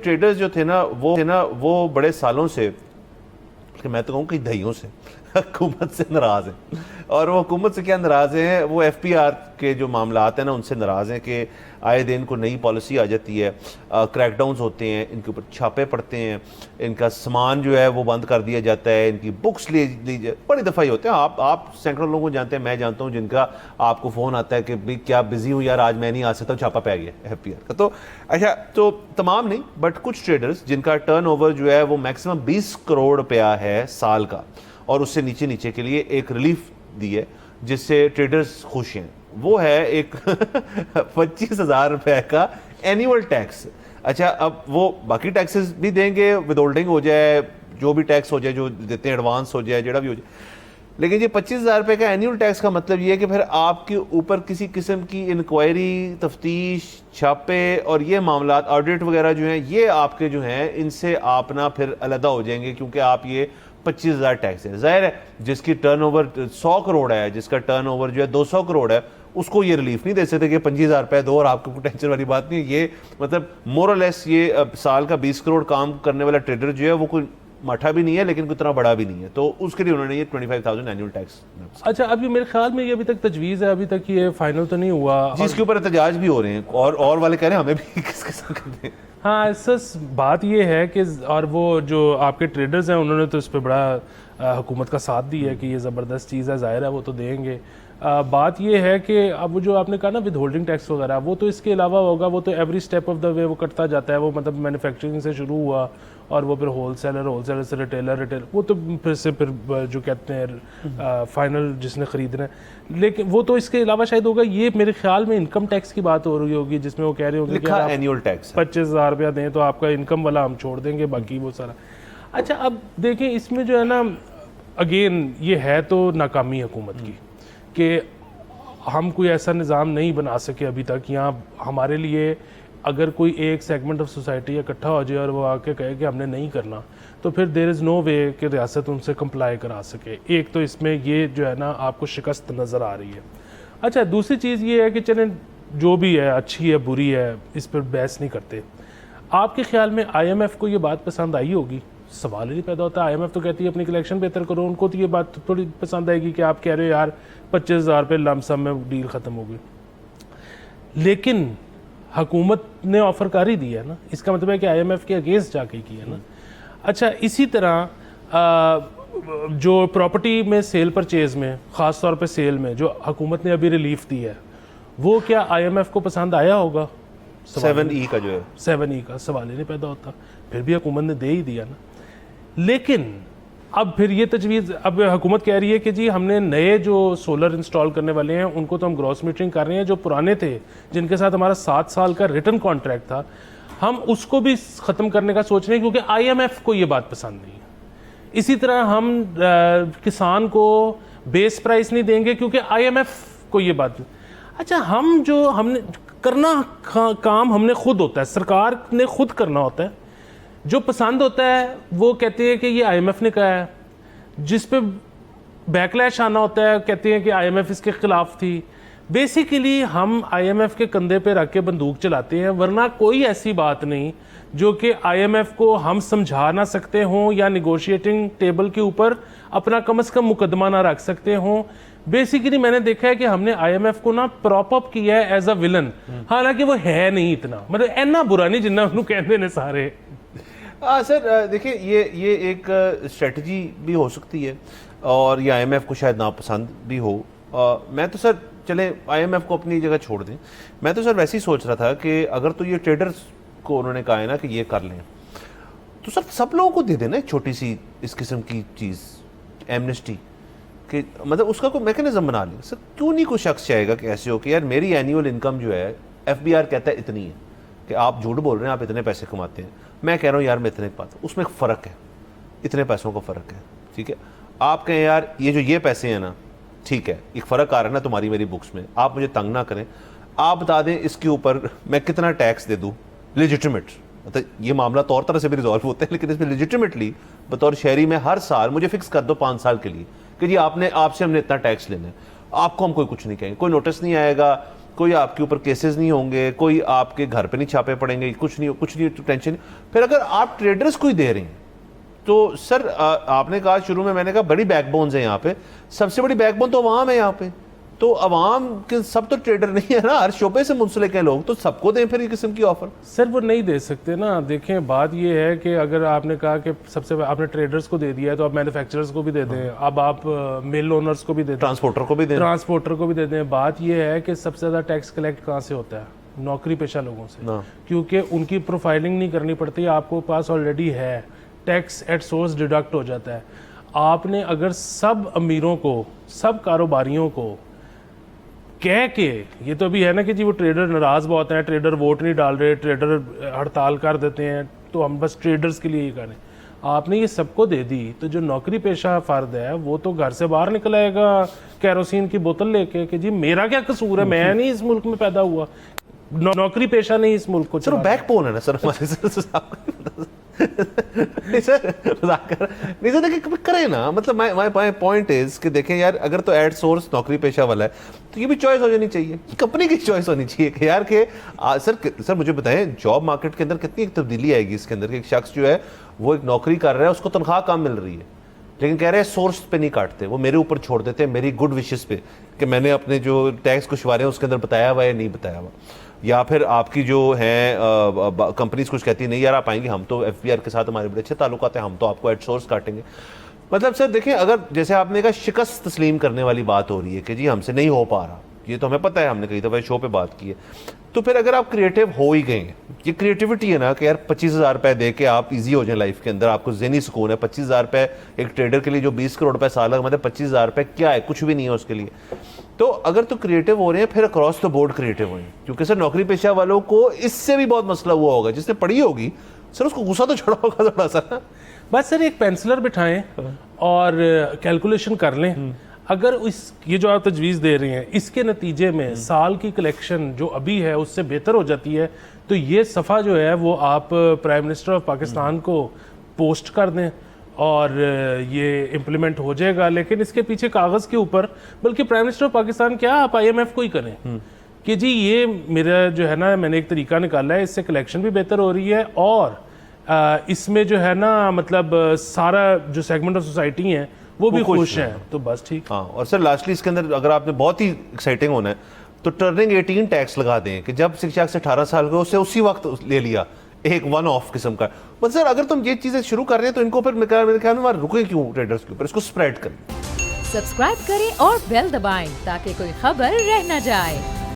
Traders जो थे ना वो बड़े सालों से, मैं तो कहूँ कि दहियों से हुकूमत से नाराज़ हैं। और वो हुकूमत से क्या नाराज़ हैं, वो FPR के जो मामला हैं ना उनसे नाराज़ हैं कि आए दिन को नई पॉलिसी आ जाती है, क्रैकडाउन्स होते हैं, इनके ऊपर छापे पड़ते हैं, इनका सामान जो है वो बंद कर दिया जाता है, इनकी बुक्स ली बड़ी दफ़ा ही होते हैं। आप सैकड़ों लोगों को जानते हैं, मैं जानता हूँ जिनका आपको फ़ोन आता है कि भाई क्या बिजी हूँ यार, आज मैं नहीं आ सकता, छापा पै गया FPR का। तो अच्छा, तो तमाम नहीं बट कुछ ट्रेडर्स जिनका टर्नओवर जो है वो मैक्सिमम 20 करोड़ रुपया है साल का, और उससे नीचे नीचे के लिए एक रिलीफ दी है जिससे ट्रेडर्स खुश हैं। वो है एक 25,000 रुपए का एनुअल टैक्स। अच्छा, अब वो बाकी टैक्सेस भी देंगे, विदहोल्डिंग हो जाए, जो भी टैक्स हो जाए जो देते हैं, एडवांस हो जाए, जेड़ा भी हो जाए, लेकिन ये 25,000 रुपए का एनुअल टैक्स का मतलब ये है कि फिर आपके ऊपर किसी किस्म की इंक्वायरी, तफ्तीश, छापे और ये मामला ऑडिट वगैरह जो हैं, ये आपके जो हैं इनसे आप ना फिर अलहदा हो जाएंगे, क्योंकि आप ये 25,000 टैक्स है। जाहिर है जिसकी टर्नओवर 100 करोड़ है, जिसका टर्नओवर जो है 200 करोड़ है, उसको ये रिलीफ नहीं दे सकते कि 25,000 रुपये दो और आपको कोई टेंशन वाली बात नहीं है। ये मतलब मोरलेस ये साल का 20 करोड़ काम करने वाला ट्रेडर जो है वो कोई माठा भी नहीं है लेकिन उतना बड़ा भी नहीं है, तो उसके लिए उन्होंने ये 25,000 एनुअल टैक्स। अच्छा, अभी मेरे ख्याल में ये अभी तक तजवीज़ है, अभी तक ये फाइनल तो नहीं हुआ, जिसके ऊपर एहतजाज भी हो रहे हैं और वाले कह रहे हैं हमें भी किस किस्म कर दें। हाँ, सच बात ये है कि और वो जो आपके ट्रेडर्स हैं उन्होंने तो इस पर बड़ा हुकूमत का साथ दिया है कि ये ज़बरदस्त चीज़ है, ज़ाहिर है वो तो देंगे। बात ये है कि अब जो आपने कहा ना विद होल्डिंग टैक्स वगैरह, वो तो इसके अलावा होगा, वो तो every step of the way वो कटता जाता है। वो मतलब मैन्युफैक्चरिंग से शुरू हुआ और वो फिर होलसेलर से रिटेलर, वो तो फिर जो कहते हैं फाइनल जिसने ख़रीदना है, लेकिन वो तो इसके अलावा शायद होगा। ये मेरे ख्याल में इनकम टैक्स की बात हो रही होगी जिसमें वो कह रहे होंगे कि एनुअल टैक्स 25,000 रुपया दें तो आपका इनकम वाला हम छोड़ देंगे, बाकी वो सारा। अच्छा, अब देखें इसमें जो है ना, अगेन ये है तो नाकामी हुकूमत की कि हम कोई ऐसा निज़ाम नहीं बना सके अभी तक, यहाँ हमारे लिए अगर कोई एक सेगमेंट ऑफ सोसाइटी इकट्ठा हो जाए और वो आके कहे कि हमने नहीं करना, तो फिर देयर इज़ नो वे कि रियासत उनसे कंप्लाई करा सके। एक तो इसमें ये जो है ना आपको शिकस्त नज़र आ रही है। अच्छा, दूसरी चीज़ ये है कि चलें जो भी है, अच्छी है बुरी है, इस पर बहस नहीं करते। आपके ख्याल में IMF को ये बात पसंद आई होगी? सवाल ही नहीं पैदा होता। IMF तो कहती है अपनी कलेक्शन बेहतर करो, उनको तो ये बात थोड़ी पसंद आएगी कि आप कह रहे हो यार 25,000 रुपये लमसम में डील ख़त्म हो गई। लेकिन हुकूमत ने ऑफर कर ही दिया है ना, इसका मतलब है कि IMF के अगेंस्ट जाके किया ना। अच्छा, इसी तरह जो प्रॉपर्टी में सेल परचेज में, ख़ास तौर पे सेल में जो हुकूमत ने अभी रिलीफ दी है, वो क्या IMF को पसंद आया होगा? 7E का जो है 7E का सवाल ही नहीं पैदा होता, फिर भी हुकूमत ने दे ही दिया ना। लेकिन अब फिर ये तजवीज़, अब हुकूमत कह रही है कि जी हमने नए जो सोलर इंस्टॉल करने वाले हैं उनको तो हम ग्रॉस मीटरिंग कर रहे हैं, जो पुराने थे जिनके साथ हमारा 7 साल का रिटर्न कॉन्ट्रैक्ट था, हम उसको भी ख़त्म करने का सोच रहे हैं क्योंकि IMF को ये बात पसंद नहीं है। इसी तरह हम किसान को बेस प्राइस नहीं देंगे क्योंकि IMF को ये बात। अच्छा, हम जो हमने करना काम हमने खुद होता है, सरकार ने खुद करना होता है। जो पसंद होता है वो कहते हैं कि ये IMF ने कहा है, जिस पे बैकलैश आना होता है कहते हैं कि IMF इसके खिलाफ थी। बेसिकली हम IMF के कंधे पे रख के बंदूक चलाते हैं, वरना कोई ऐसी बात नहीं जो कि IMF को हम समझा ना सकते हों या निगोशिएटिंग टेबल के ऊपर अपना कम से कम मुकदमा ना रख सकते हों। बेसिकली मैंने देखा है कि हमने IMF को ना प्रॉप अप किया है एज अ विलन, हालांकि वो है नहीं इतना, मतलब इतना बुरा नहीं जितना उन्होंने कहते हैं सारे। सर देखिए, ये एक स्ट्रेटजी भी हो सकती है और ये IMF को शायद नापसंद भी हो। मैं तो सर चले IMF को अपनी जगह छोड़ दें, मैं तो सर वैसे ही सोच रहा था कि अगर तो ये ट्रेडर्स को उन्होंने कहा है ना कि ये कर लें, तो सर सब लोगों को दे देना एक छोटी सी इस किस्म की चीज़, एमनेस्टी, कि मतलब उसका कोई मैकेनिज्म बना लें। सर क्यों नहीं कोई शख्स चाहेगा कि ऐसे हो कि यार मेरी एनुअल इनकम जो है FBR कहता है इतनी है, कि आप झूठ बोल रहे हैं, आप इतने पैसे कमाते हैं, मैं कह रहा हूँ यार मैं इतने पाता हूँ, उसमें एक फ़र्क है, इतने पैसों का फ़र्क है, ठीक है। आप कहें यार ये जो ये पैसे हैं ना, ठीक है, एक फ़र्क आ रहा है ना तुम्हारी मेरी बुक्स में, आप मुझे तंग ना करें, आप बता दें इसके ऊपर मैं कितना टैक्स दे दूँ लेजिटिमेट, मतलब ये मामला तो और तरह से भी रिजॉल्व होते हैं, लेकिन इसमें लेजिटिमेटली बतौर शहरी में हर साल मुझे फिक्स कर दो 5 साल के लिए कि जी आपसे हमने इतना टैक्स लेना है, आपको हम कोई कुछ नहीं कहेंगे, कोई नोटिस नहीं आएगा, कोई आपके ऊपर केसेस नहीं होंगे, कोई आपके घर पे नहीं छापे पड़ेंगे, कुछ नहीं टेंशन। फिर अगर आप ट्रेडर्स को ही दे रही हैं तो सर आपने कहा शुरू में, मैंने कहा बड़ी बैकबोन्स है यहाँ पे, सबसे बड़ी बैकबोन तो अवाम है यहाँ पे। तो अवाम के सब तो ट्रेडर नहीं है ना, हर शोबे से मुंसलिक हैं लोग, तो सबको दें फिर ये किस्म की ऑफर। सर वो नहीं दे सकते ना। देखें बात ये है कि अगर आपने कहा कि सबसे आपने ट्रेडर्स को दे दिया है तो आप मैन्युफैक्चरर्स को भी दे दें, अब आप मिल ओनर्स को भी दे दें, ट्रांसपोर्टर को भी दें, ट्रांसपोर्टर को भी दे दें। बात ये है कि सबसे ज़्यादा टैक्स कलेक्ट कहाँ से होता है? नौकरी पेशा लोगों से, क्योंकि उनकी प्रोफाइलिंग नहीं करनी पड़ती, आपको पास ऑलरेडी है, टैक्स एट सोर्स डिडक्ट हो जाता है। आपने अगर सब अमीरों को, सब कारोबारियों को कह के, ये तो अभी है ना कि जी वो ट्रेडर नाराज बहुत है, ट्रेडर वोट नहीं डाल रहे, ट्रेडर हड़ताल कर देते हैं, तो हम बस ट्रेडर्स के लिए ही करें। आपने ये सबको दे दी तो जो नौकरी पेशा फर्द है वो तो घर से बाहर निकल आएगा कैरोसिन की बोतल लेके कि जी मेरा क्या कसूर है, मैं नहीं इस मुल्क में पैदा हुआ, नौकरी पेशा नहीं इस मुल्क को। सर बैकबोन है ना सर हमारे नहीं सर नहीं सर, देखिए करें ना, मतलब माय पॉइंट इज कि देखें यार, अगर तो एड सोर्स नौकरी पेशा वाला है तो ये भी चॉइस हो जानी चाहिए, कंपनी की चॉइस होनी चाहिए कि यार के सर मुझे बताएं जॉब मार्केट के अंदर कितनी एक तब्दीली आएगी इसके अंदर कि एक शख्स जो है वो एक नौकरी कर रहा है, उसको तनख्वाह कम मिल रही है, लेकिन कह रहे हैं सोर्स पे नहीं काटते, वो मेरे ऊपर छोड़ देते हैं, मेरी गुड विशेस पे कि मैंने अपने जो टैक्स कुशवारे हैं उसके अंदर बताया हुआ है नहीं बताया हुआ। या फिर आपकी जो है कंपनीज कुछ कहती है नहीं यार आप आएंगे, हम तो एफबीआर के साथ हमारे बड़े अच्छे ताल्लुकात हैं, हम तो आपको एड सोर्स काटेंगे। मतलब सर देखें, अगर जैसे आपने कहा शिकस्त तस्लीम करने वाली बात हो रही है कि जी हमसे नहीं हो पा रहा, ये तो हमें पता है, हमने कई दफ़ा शो पे बात की है, तो फिर अगर आप क्रिएटिव हो ही गए, ये क्रिएटिविटी है ना कि यार 25,000 रुपये दे के आप इजी हो जाए लाइफ के अंदर, आपको ज़हनी सुकून है। 25,000 रुपये एक ट्रेडर के लिए जो 20 करोड़ रुपये साल का, मतलब 25,000 रुपये क्या है, कुछ भी नहीं है उसके लिए। तो अगर तो क्रिएटिव हो रहे हैं फिर अक्रॉस द बोर्ड क्रिएटिव हो, क्योंकि सर नौकरी पेशा वालों को इससे भी बहुत मसला हुआ होगा, जिसने पढ़ी होगी सर उसको गुस्सा तो चढ़ा होगा थोड़ा सा। बस सर एक पेंसिलर बिठाएं और कैलकुलेशन कर लें, अगर ये जो आप तजवीज़ दे रहे हैं इसके नतीजे में साल की कलेक्शन जो अभी है उससे बेहतर हो जाती है, तो ये सफ़ा जो है वो आप प्राइम मिनिस्टर ऑफ पाकिस्तान को पोस्ट कर दें और ये इम्प्लीमेंट हो जाएगा। लेकिन इसके पीछे कागज़ के ऊपर, बल्कि प्राइम मिनिस्टर ऑफ पाकिस्तान क्या, आप IMF को ही करें कि जी ये मेरा जो है ना, मैंने एक तरीका निकाला है, इससे कलेक्शन भी बेहतर हो रही है और इसमें जो है ना, मतलब सारा जो सेगमेंट ऑफ सोसाइटी है वो भी खुश हैं, तो बस ठीक। हाँ, और सर लास्टली इसके अंदर अगर आपने बहुत ही एक्साइटिंग होना है तो टर्निंग 18 टैक्स लगा दें कि जब शिक्षा से 18 साल के उससे उसी वक्त ले लिया, एक वन ऑफ किस्म का। बट सर अगर तुम ये चीजें शुरू कर रहे हैं तो इनको फिर मेरे ख्याल में रुके क्यों ट्रेडर्स के ऊपर, इसको स्प्रेड करें। सब्सक्राइब करें और बेल दबाएं ताकि कोई खबर रह न जाए।